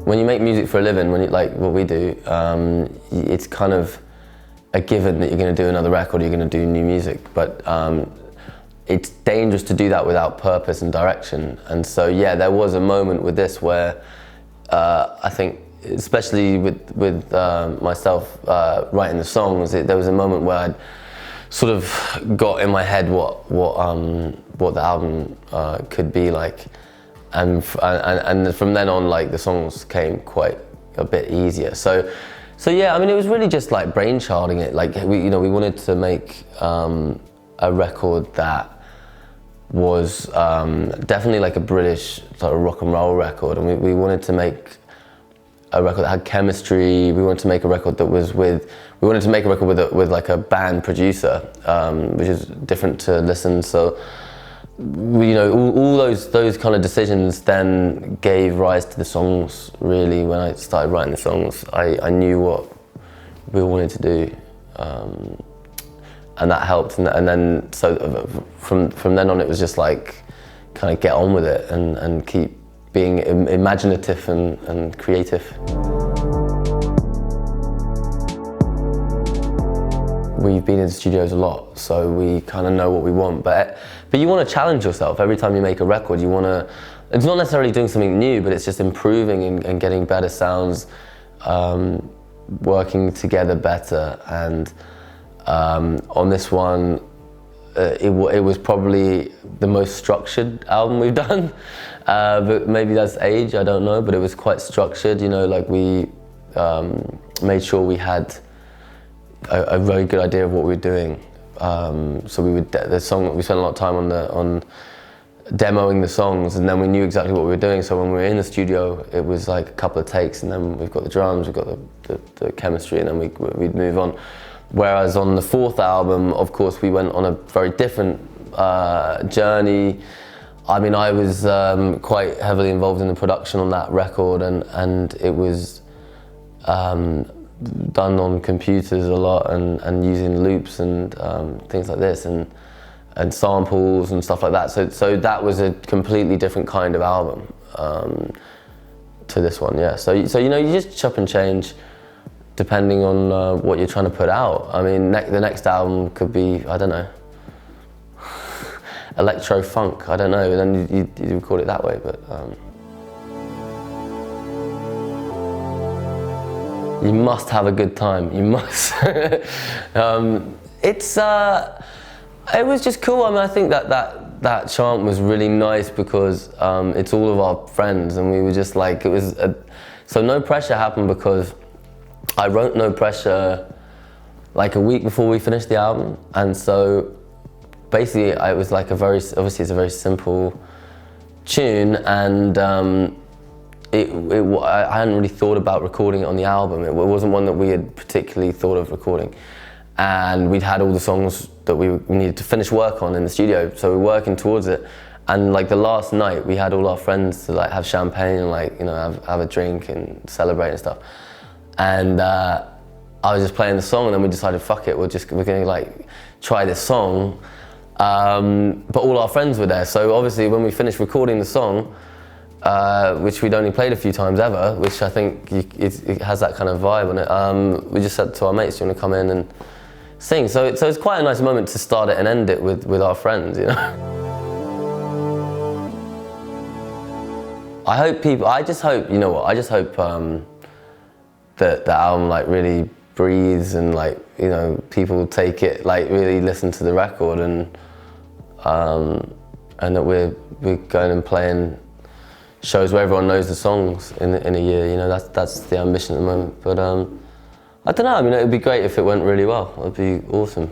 When you make music for a living, when you, like what we do, it's kind of a given that you're going to do another record, you're going to do new music, but it's dangerous to do that without purpose and direction. And so yeah, there was a moment with this where I think, especially with myself writing the songs, there was a moment where I'd sort of got in my head what the album could be like. And from then on, like, the songs came quite a bit easier. So yeah, I mean, it was really just like brainchilding it. Like, we wanted to make a record that was definitely like a British sort of rock and roll record, and we wanted to make a record that had chemistry. We wanted to make a record that was we wanted to make a record with like a band producer, which is different to Listen. So, all those kind of decisions then gave rise to the songs. Really, when I started writing the songs, I knew what we wanted to do, and that helped. And then so from then on, it was just like kind of get on with it and keep being imaginative and creative. We've been in studios a lot, so we kind of know what we want. But you want to challenge yourself every time you make a record. You want to. It's not necessarily doing something new, but it's just improving and getting better sounds, working together better. And on this one, it was probably the most structured album we've done. But maybe that's age, I don't know. But it was quite structured. Like we made sure we had a very good idea of what we were doing. So we spent a lot of time on demoing the songs, and then we knew exactly what we were doing. So when we were in the studio, it was like a couple of takes, and then we've got the drums, we've got the chemistry, and then we'd move on. Whereas on the fourth album, of course, we went on a very different journey. I mean, I was quite heavily involved in the production on that record, and it was done on computers a lot and using loops and things like this and samples and stuff like that. So that was a completely different kind of album to this one, yeah. So you just chop and change depending on what you're trying to put out. I mean, the next album could be, I don't know, electro funk, I don't know, and then you record it that way, but you must have a good time, you must. It was just cool. I mean, I think that chant was really nice because it's all of our friends, and we were just like, so No Pressure happened because I wrote No Pressure like a week before we finished the album, and so basically it was like obviously it's a very simple tune, and I hadn't really thought about recording it on the album. It wasn't one that we had particularly thought of recording. And we'd had all the songs that we needed to finish work on in the studio, so we were working towards it. And like the last night, we had all our friends to like have champagne and like, have a drink and celebrate and stuff. And I was just playing the song, and then we decided, fuck it, we're gonna like try this song. But all our friends were there, so obviously when we finished recording the song, which we'd only played a few times ever, which I think it has that kind of vibe on it. We just said to our mates, do you want to come in and sing? So it's quite a nice moment to start it and end it with our friends, I just hope that the album like really breathes and like, people take it, like really listen to the record and that we're going and playing shows where everyone knows the songs in a year. That's the ambition at the moment. But I don't know. I mean, it would be great if it went really well. It'd be awesome.